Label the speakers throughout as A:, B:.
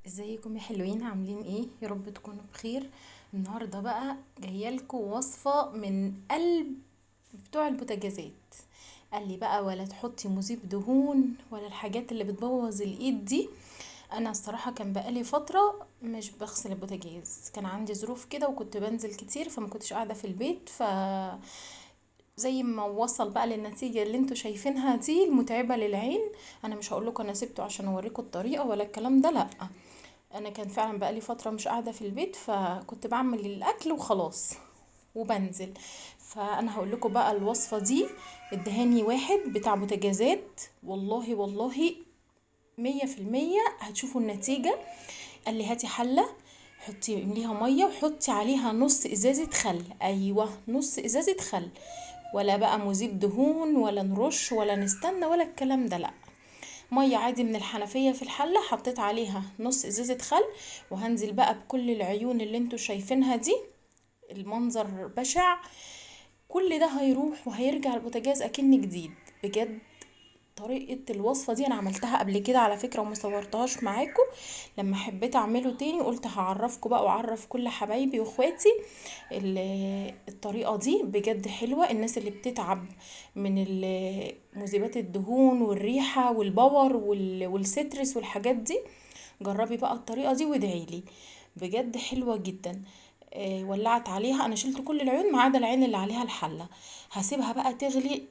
A: ازيكم يا حلوين؟ عاملين ايه؟ يا رب تكونوا بخير. النهارده بقى جايالكم وصفه من قلب بتوع البوتاجازات. قال لي بقى ولا تحطي مذيب دهون ولا الحاجات اللي بتبوظ الايد دي. انا الصراحه كان بقالي فتره مش بغسل البوتاجاز، كان عندي ظروف كده وكنت بنزل كتير فما كنتش قاعده في البيت، زي ما وصل بقى للنتيجة اللي انتوا شايفينها دي المتعبة للعين. انا مش هقولكم انا سبته عشان اوريكم الطريقة ولا الكلام ده، لا. انا كان فعلا بقالي فتره مش قاعده في البيت، فكنت بعمل الاكل وخلاص وبنزل. فانا هقول لكم بقى الوصفه دي. ادهاني واحد بتاع بوتاجازات، والله والله 100% هتشوفوا النتيجه. قال لي هاتي حله، حطي امليها ميه وحطي عليها نص ازازه خل، ايوه نص ازازه خل. ولا بقى مذيب دهون ولا نرش ولا نستنى ولا الكلام ده، لا. ميه عادي من الحنفيه في الحله، حطيت عليها نص ازازه خل، وهنزل بقى بكل العيون اللي انتوا شايفينها دي. المنظر بشع. كل ده هيروح وهيرجع البوتاجاز اكن جديد بجد. طريقة الوصفة دي انا عملتها قبل كده على فكرة وما صورتهاش معاكم. لما حبيت اعمله تاني قلت هعرفكم بقى واعرف كل حبايبي واخواتي. الطريقة دي بجد حلوة. الناس اللي بتتعب من مذيبات الدهون والريحة والبور والسترس والحاجات دي، جربي بقى الطريقة دي وادعيلي. بجد حلوة جدا. ولعت عليها، انا شلت كل العيون ما عدا العين اللي عليها الحلة. هسيبها بقى تغلي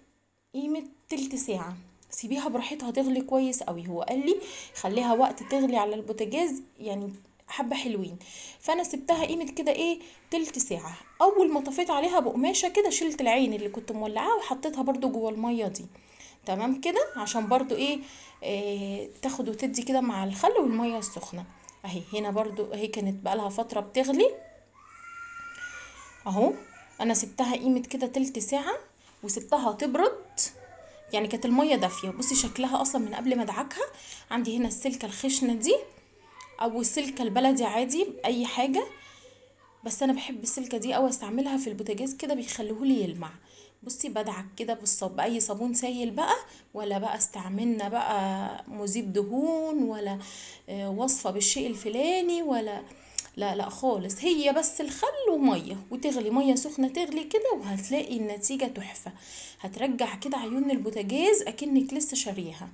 A: قيمة تلت ساعة. سيبيها براحتها تغلي كويس قوي. هو قال لي خليها وقت تغلي على البوتاجاز يعني حبة حلوين. فانا سبتها قيمة كده ايه، تلت ساعة. اول ما طفيت عليها بقماشة كده شلت العين اللي كنت مولعاها وحطيتها برضو جوه المية دي. تمام كده عشان برضو ايه، تاخد وتدي كده مع الخل والمية السخنة. اهي هنا برضو اهي كانت بقالها فترة بتغلي اهو. انا سبتها قيمة كده تلت ساعة وسبتها تبرد. يعني كانت المية دافية. بصي شكلها اصلا من قبل ما ادعكها. عندي هنا السلكة الخشنة دي او السلكة البلدي عادي اي حاجة، بس انا بحب السلكة دي اوي استعملها في البوتاجاز كده بيخليهولي يلمع. بصي بدعك كده باي صابون سايل بقى، ولا بقى استعملنا بقى مذيب دهون ولا وصفة بالشيء الفلاني ولا، لا لا خالص. هي بس الخل وميه وتغلي ميه سخنه تغلي كده وهتلاقي النتيجه تحفه. هترجع كده عيون البوتاجاز اكنك لسه شاريها.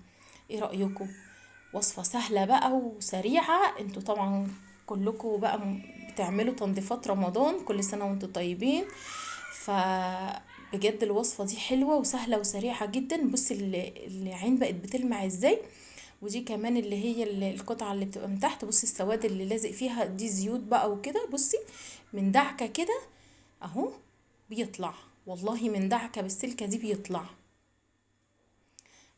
A: ايه رايكم؟ وصفه سهله بقى وسريعه. انتوا طبعا كلكم بقى بتعملوا تنظيفات رمضان، كل سنه وانتوا طيبين. ف بجد الوصفة دي حلوة وسهلة وسريعة جدا. بصي العين بقت بتلمع ازاي. ودي كمان اللي هي القطعة اللي بتبقى من تحت، بصي السواد اللي لازق فيها دي زيوت بقى وكده. بصي من دعكة كده اهو بيطلع، والله من دعكة بالسلكة دي بيطلع.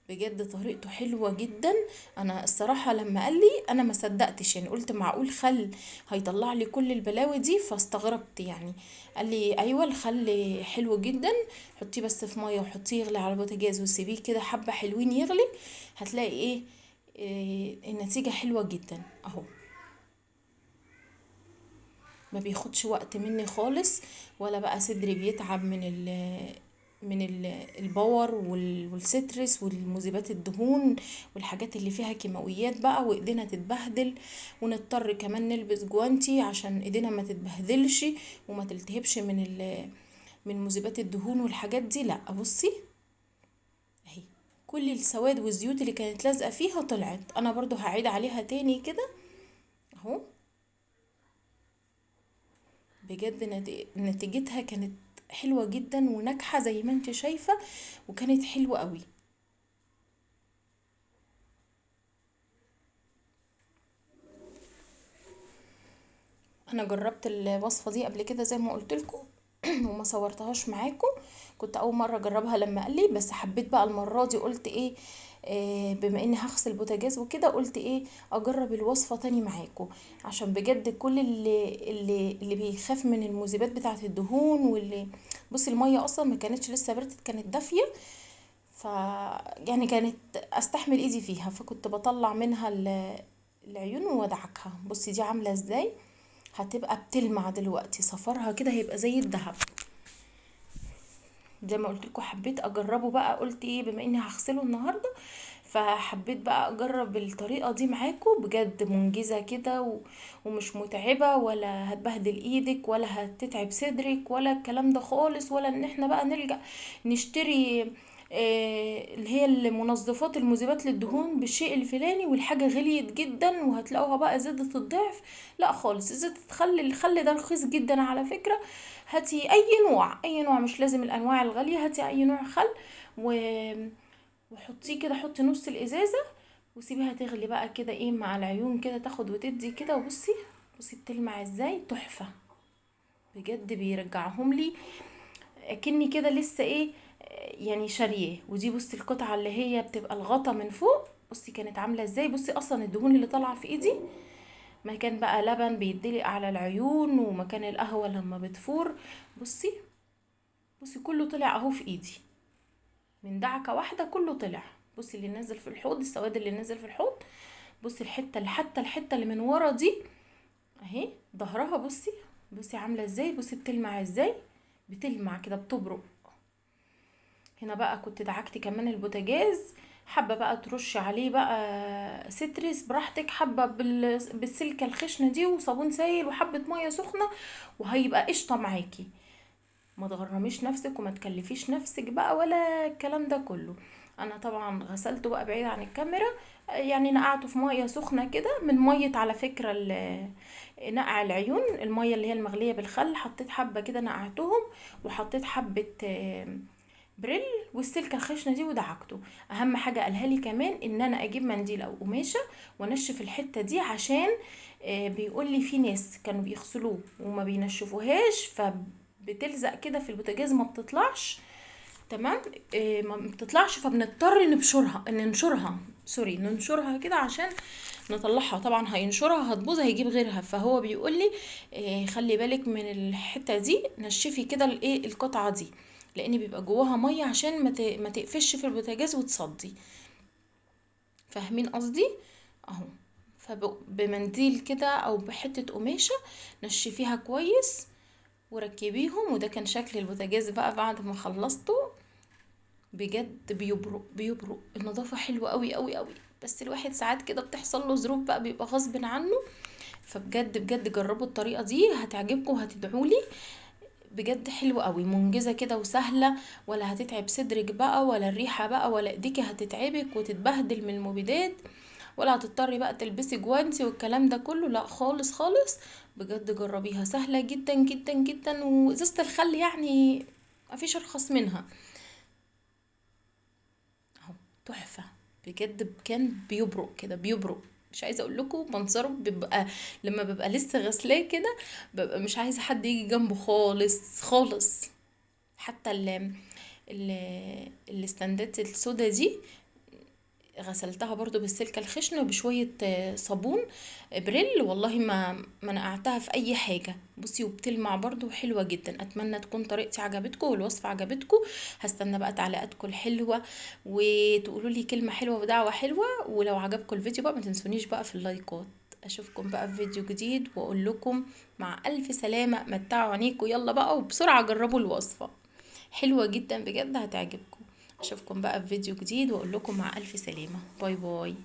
A: بجد طريقته حلوة جدا. انا الصراحة لما قال لي انا ما صدقتش، يعني قلت معقول خل هيطلع لي كل البلاوي دي؟ فاستغربت يعني. قال لي ايوه الخل حلو جدا، حطيه بس في ميه وحطيه يغلي على البوتاجاز وسيبيه كده حبة حلوين يغلي. هتلاقي إيه النتيجة حلوة جدا اهو. ما بياخدش وقت مني خالص، ولا بقى صدري بيتعب من الباور والسترس والمذيبات الدهون والحاجات اللي فيها كيماويات بقى، وايدينا تتبهدل ونضطر كمان نلبس جوانتي عشان ايدينا ما تتبهدلش وما تلتهبش من مذيبات الدهون والحاجات دي. لا بصي اهي كل السواد والزيوت اللي كانت لازقه فيها طلعت. انا برضو هعيد عليها تاني كده اهو. بجد نتيجتها كانت حلوة جدا وناجحة زي ما انت شايفة، وكانت حلوة قوي. انا جربت الوصفة دي قبل كده زي ما قلت لكم وما صورتهاش معاكم. كنت اول مرة اجربها لما قال لي، بس حبيت بقى المرة دي قلت ايه، بما اني هغسل بوتاجاز وكده قلت ايه اجرب الوصفة تاني معاكم. عشان بجد كل اللي بيخاف من المذيبات بتاعة الدهون واللي، بصي المية اصلا ما كانتش لسه بردت كانت دافية. ف يعني كانت استحمل ايدي فيها، فكنت بطلع منها العيون وادعكها. بصي دي عامله ازاي، هتبقى بتلمع دلوقتي صفرها كده هيبقى زي الذهب. زي ما قلت لكم حبيت اجربه بقى، قلت ايه بما اني هغسله النهارده فحبيت بقى اجرب الطريقة دي معاكم، بجد منجزة كده ومش متعبة، ولا هتبهدل ايدك، ولا هتتعب صدرك، ولا الكلام ده خالص، ولا ان احنا بقى نلجأ نشتري اللي هي المنظفات المذيبات للدهون بالشيء الفلاني، والحاجة غليت جدا وهتلاقوها بقى زادت الضعف. لا خالص، زيت الخل ده رخيص جدا على فكرة. هاتي اي نوع، مش لازم الانواع الغالية، هاتي اي نوع خل و... وحطيه كده، حطي نص الازازة وسيبيها تغلي بقى كده ايه مع العيون كده، تاخد وتدي كده. وبصي بتلمع ازاي، تحفة بجد، بيرجعهم لي اكني كده لسه ايه يعني شارياه. ودي بصي القطعه اللي هي بتبقى الغطا من فوق، بصي كانت عامله ازاي. بصي اصلا الدهون اللي طالعه في ايدي مكان بقى لبن بيدلق على العيون، ومكان القهوه لما بتفور. بصي كله طلع اهو في ايدي من دعكه واحده، كله طلع. بصي اللي نازل في الحوض، السواد اللي نازل في الحوض. بصي حتى الحته اللي من ورا دي اهي ظهرها، بصي عامله ازاي، بصي بتلمع ازاي، بتلمع كده بتبرق. هنا بقى كنت دعكتي كمان البوتاجاز، حابه بقى ترشي عليه بقى ستريس براحتك، حابه بالسلكه الخشنه دي وصابون سائل وحبه ميه سخنه، وهيبقى قشطه معاكي. ما تغرميش نفسك وما تكلفيش نفسك بقى ولا الكلام ده كله. انا طبعا غسلته بقى بعيد عن الكاميرا، يعني نقعته في ميه سخنه كده، من ميه على فكره نقع العيون، الميه اللي هي المغليه بالخل، حطيت حبه كده نقعتهم، وحطيت حبه بريل والسلكه الخشنه دي ودعكته. اهم حاجه قالها لي كمان ان انا اجيب منديل او قماشه وانشف الحته دي، عشان بيقول لي في ناس كانوا بيغسلوه وما بينشفوهاش، فبتلزق كده في البوتاجاز ما بتطلعش. تمام. ما بتطلعش، فبنضطر ننشرها كده عشان نطلعها. طبعا هينشرها هتبوظ، هيجيب غيرها. فهو بيقول لي خلي بالك من الحته دي، نشفي كده الايه القطعه دي، لان بيبقى جواها ميه، عشان ما تقفش في البوتاجاز وتصدي. فاهمين قصدي؟ اهو. فبمنديل كده او بحته قماشه نشفيها كويس وركبيهم. وده كان شكل البوتاجاز بقى بعد ما خلصته. بجد بيبرق النظافه حلوه قوي قوي قوي. بس الواحد ساعات كده بتحصل له ظروف بقى، بيبقى غصب عنه. فبجد جربوا الطريقه دي، هتعجبكم وهتدعولي. بجد حلوة قوي، منجزة كده وسهلة، ولا هتتعب صدرك بقى، ولا الريحة بقى، ولا ايديكي هتتعبك وتتبهدل من المبيدات، ولا هتضطري بقى تلبسي جوانتي والكلام ده كله. لا خالص خالص. بجد جربيها، سهلة جدا جدا جدا. وازازة الخل يعني مفيش ارخص منها اهو. تحفة بجد، كان بيبرق كده بيبرق. مش عايزه اقول لكم منظره بيبقى لما ببقى لسه غسلاه كده، ببقى مش عايزه حد يجي جنبه خالص خالص. حتى ال الاستندات السودا دي غسلتها برضو بالسلكة الخشنة وبشوية صابون بريل، والله ما نقعتها في اي حاجة. بصي وبتلمع برضو حلوة جدا. اتمنى تكون طريقتي عجبتكم والوصفة عجبتكم. هستنى بقى تعليقاتكم الحلوة، وتقولوا لي كلمة حلوة ودعوة حلوة. ولو عجبكم الفيديو بقى ما تنسونيش بقى في اللايكات. اشوفكم بقى في فيديو جديد، واقول لكم مع الف سلامة، متعوا عينيكم يلا بقى، وبسرعة جربوا الوصفة حلوة جدا بجد، هتعجبكم. اشوفكم بقى في فيديو جديد، واقول لكم مع الف سلامة. باي باي.